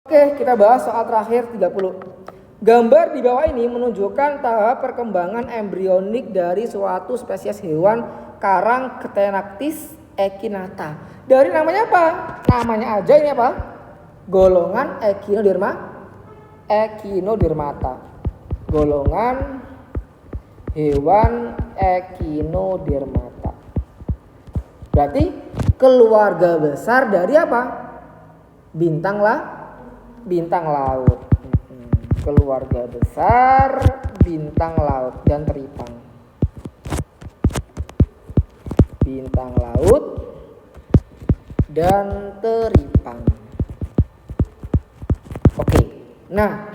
Oke, kita bahas soal terakhir 30. Gambar di bawah ini menunjukkan tahap perkembangan embrionik dari suatu spesies hewan karang Ctenactis echinata. Dari namanya apa? Namanya aja ini apa? Golongan Echinodermata. Golongan hewan Echinodermata. Berarti keluarga besar dari apa? Bintang laut. Keluarga besar bintang laut dan teripang. Bintang laut dan teripang. Oke. Nah,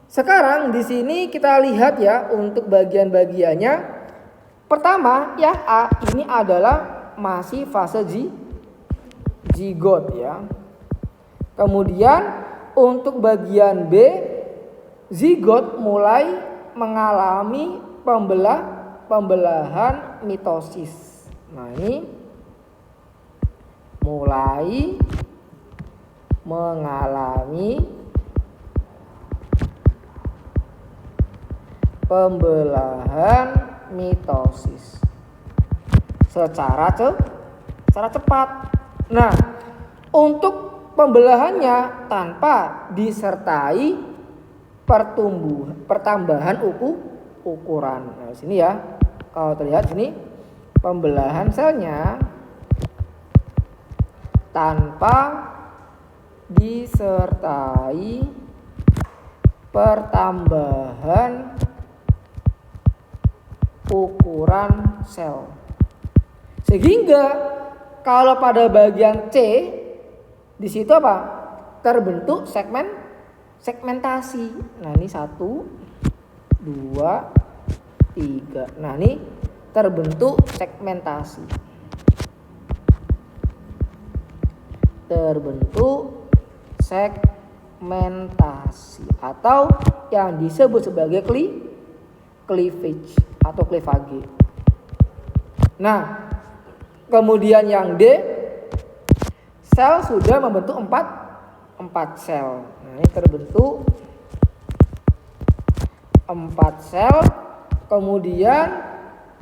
sekarang di sini kita lihat ya untuk bagian-bagiannya. Pertama, ya A ini adalah masih fase zigot ya. Kemudian untuk bagian B, zigot mulai mengalami pembelahan mitosis. Nah, ini mulai mengalami pembelahan mitosis secara cepat. Nah, untuk pembelahannya tanpa disertai pertambahan ukuran. Nah, di sini ya. Kalau terlihat sini pembelahan selnya tanpa disertai pertambahan ukuran sel. Sehingga kalau pada bagian C di situ apa? Terbentuk segmentasi. Nah, ini 1 2 3. Nah, ini terbentuk segmentasi. Atau yang disebut sebagai cleavage atau cleavage. Nah, kemudian yang D, sel sudah membentuk 4 sel. Nah, ini terbentuk 4 sel. Kemudian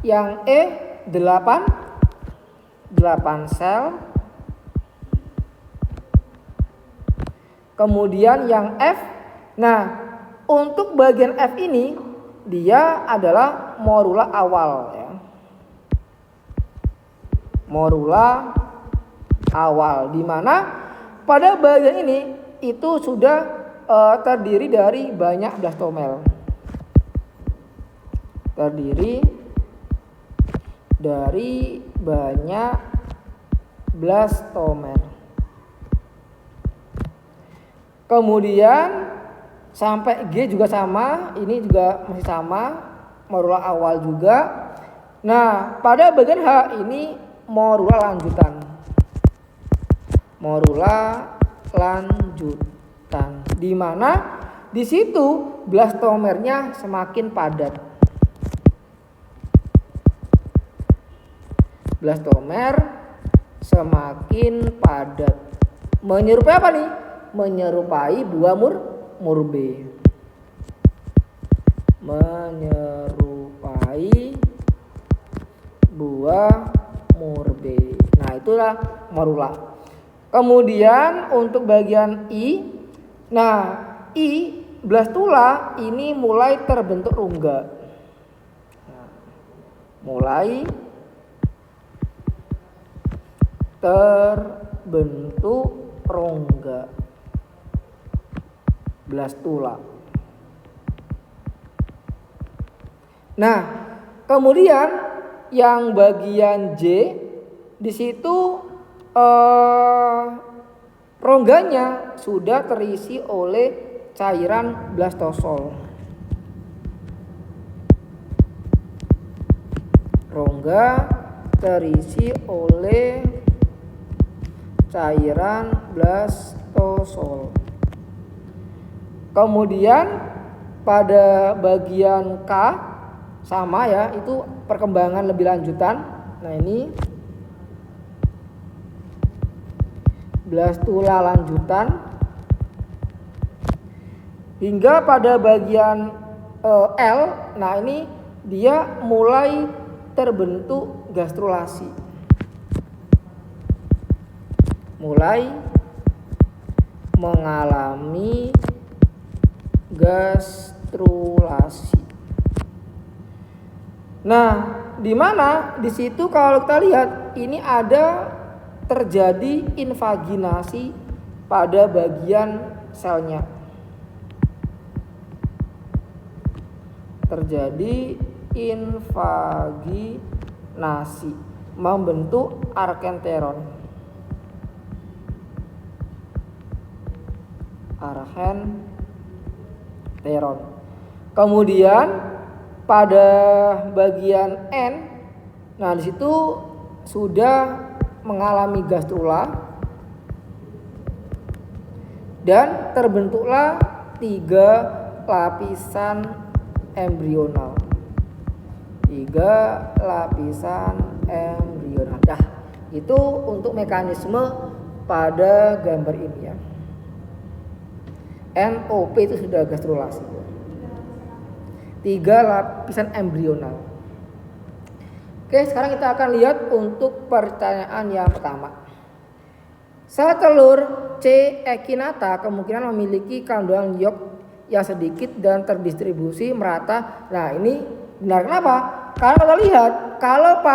yang E 8 sel. Kemudian yang F. Nah, untuk bagian F ini dia adalah morula awal ya. Morula awal, di mana pada bagian ini itu sudah terdiri dari banyak blastomel. Terdiri dari banyak blastomel. Kemudian sampai G juga sama, ini juga masih sama, morula awal juga. Nah, pada bagian H ini morula lanjutan. Morula lanjutan, di mana di situ blastomernya semakin padat. Blastomer semakin padat. Menyerupai apa nih? Menyerupai buah murbe. Menyerupai buah murbe. Nah, itulah morula. Kemudian untuk bagian I, nah I blastula ini mulai terbentuk rongga. Nah, mulai terbentuk rongga blastula. Nah, kemudian yang bagian J di situ rongganya sudah terisi oleh cairan blastosol. Rongga terisi oleh cairan blastosol. Kemudian pada bagian K sama ya, itu perkembangan lebih lanjutan. Nah, ini blastula lanjutan. Hingga pada bagian L, nah ini dia mulai terbentuk gastrulasi. Mulai mengalami gastrulasi. Nah, di mana di situ kalau kita lihat ini ada terjadi invaginasi pada bagian selnya. Terjadi invaginasi membentuk arkenteron. Arkenteron. Kemudian pada bagian N, nah di situ sudah mengalami gastrula dan terbentuklah 3 lapisan embrional. 3 lapisan embrional. Dah, itu untuk mekanisme pada gambar ini ya. NOP itu sudah gastrulasi. 3 lapisan embrional. Oke, sekarang kita akan lihat untuk pertanyaan yang pertama. Sel telur C. echinata kemungkinan memiliki kandungan yok yang sedikit dan terdistribusi merata. Nah, ini benar kenapa? Karena kita lihat kalau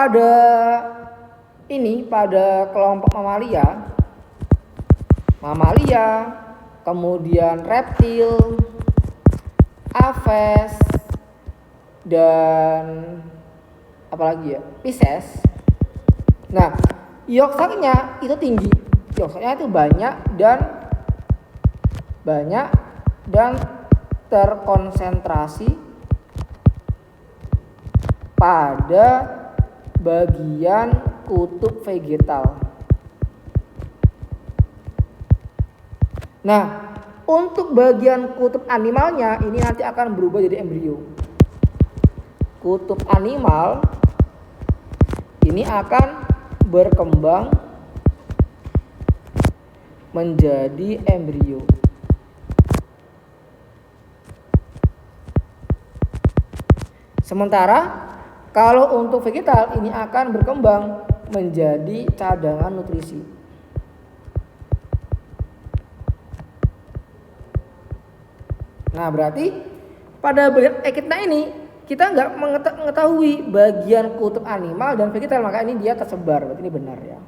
pada kelompok mamalia, kemudian reptil, aves, dan apalagi ya, Pisces. Nah, yoksaknya itu tinggi, yoksaknya itu banyak dan terkonsentrasi pada bagian kutub vegetal. Nah, untuk bagian kutub animalnya ini nanti akan berubah jadi embrio. Kutub animal ini akan berkembang menjadi embrio. Sementara kalau untuk vegetal ini akan berkembang menjadi cadangan nutrisi. Nah, berarti pada bagian echidna ini kita nggak mengetahui bagian kutub animal dan vegetal, maka ini dia tersebar. Berarti ini benar ya.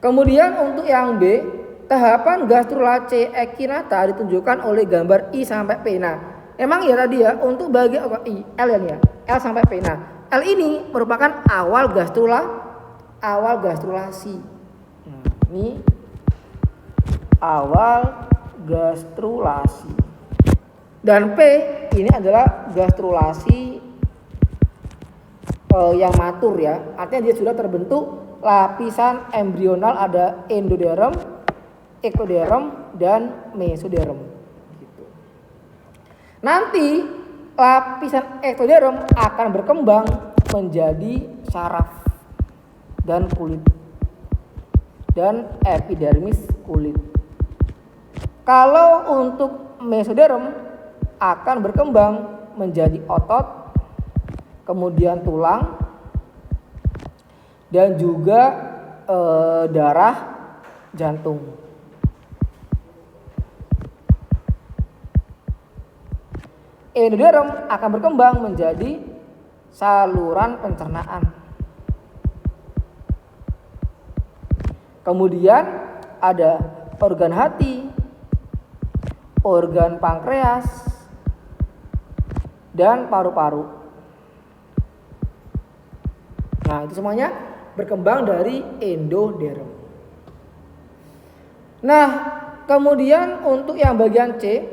Kemudian untuk yang B, tahapan gastrula C. echinata ditunjukkan oleh gambar I sampai P. Nah, emang ya tadi ya untuk bagian I, L ya, L sampai P. Nah, L ini merupakan awal gastrulasi. Nah, ini awal gastrulasi. Dan P ini adalah gastrulasi yang matur ya. Artinya dia sudah terbentuk lapisan embrional, ada endoderm, ectoderm, dan mesoderm. Gitu. Nanti lapisan ectoderm akan berkembang menjadi saraf dan kulit dan epidermis kulit. Kalau untuk mesoderm akan berkembang menjadi otot, kemudian tulang, dan juga darah, jantung. Endoderm akan berkembang menjadi saluran pencernaan. Kemudian ada organ hati, organ pankreas, dan paru-paru. Nah, itu semuanya berkembang dari endoderm. Nah, kemudian untuk yang bagian C,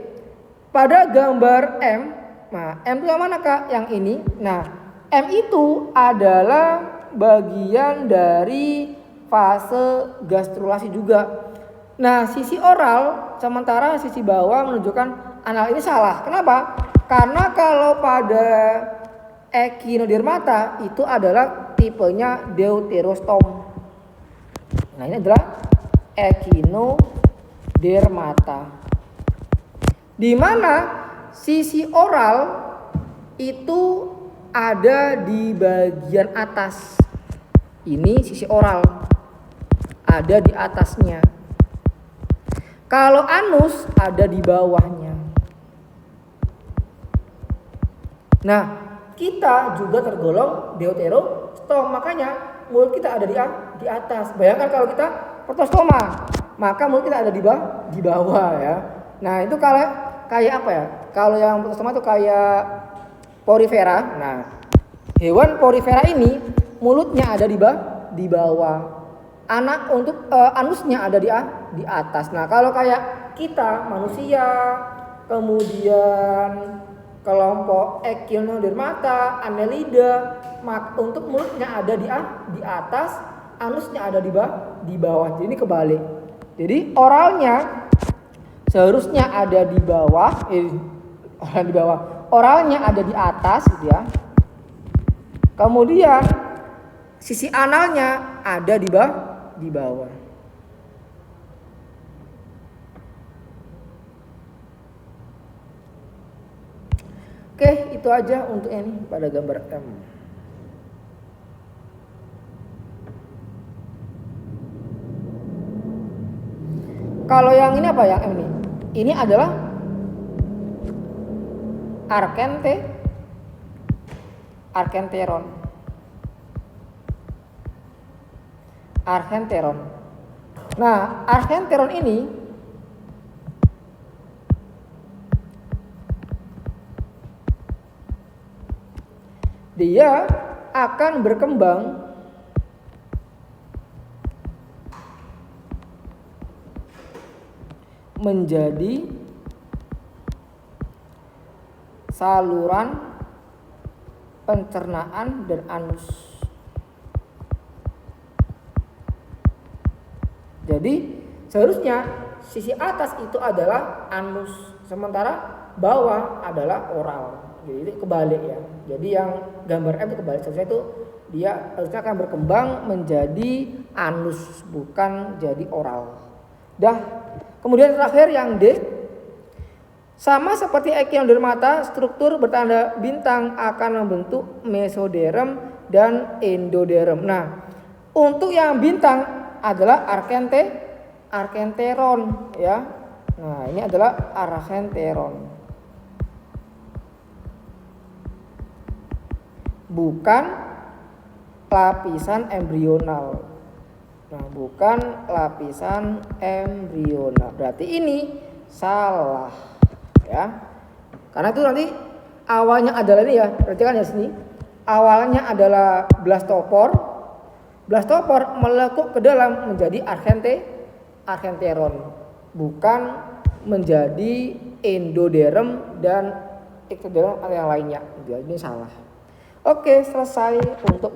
pada gambar M, nah M itu yang mana Kak? Yang ini. Nah, M itu adalah bagian dari fase gastrulasi juga. Nah, sisi oral sementara sisi bawah menunjukkan anal ini salah. Kenapa? Karena kalau pada echinodermata itu adalah tipenya deuterostom. Nah, ini adalah echinodermata. dermata. Di mana sisi oral itu ada di bagian atas. Ini sisi oral ada di atasnya. Kalau anus ada di bawahnya. Nah, kita juga tergolong deuterostom, makanya mulut kita ada di atas. Bayangkan kalau kita protostoma, maka mulut kita ada di bawah ya. Nah, itu kayak apa ya? Kalau yang protostoma itu kayak porifera. Nah, hewan porifera ini mulutnya ada di bawah. Anusnya ada di atas. Nah, kalau kayak kita manusia, kemudian kelompok Echinodermata, Annelida, untuk mulutnya ada di atas, anusnya ada di bawah. Jadi ini kebalik. Jadi oralnya seharusnya ada di bawah, oralnya ada di atas gitu ya. Kemudian sisi analnya ada di bawah. Oke, itu aja untuk ini pada gambar M. Kalau yang ini apa yang M ini? Ini adalah archenteron. Nah, archenteron ini dia akan berkembang menjadi saluran pencernaan dan anus. Jadi seharusnya sisi atas itu adalah anus, sementara bawah adalah oral. Jadi itu kebalik ya. Jadi yang gambar M itu kebalik, seharusnya itu dia harusnya akan berkembang menjadi anus, bukan jadi oral. Kemudian terakhir yang D, sama seperti Echinodermata, struktur bertanda bintang akan membentuk mesoderm dan endoderm. Nah, untuk yang bintang adalah archenteron ya. Nah, ini adalah archenteron. Bukan lapisan embrional. Nah, bukan lapisan embrional. Berarti ini salah ya. Karena itu nanti awalnya adalah ini ya. Perhatikan ya sini. Awalnya adalah blastopor. Blastopor melekuk ke dalam menjadi archenteron, bukan menjadi endoderm dan ectoderm atau yang lainnya. Jadi ini salah. Oke, selesai untuk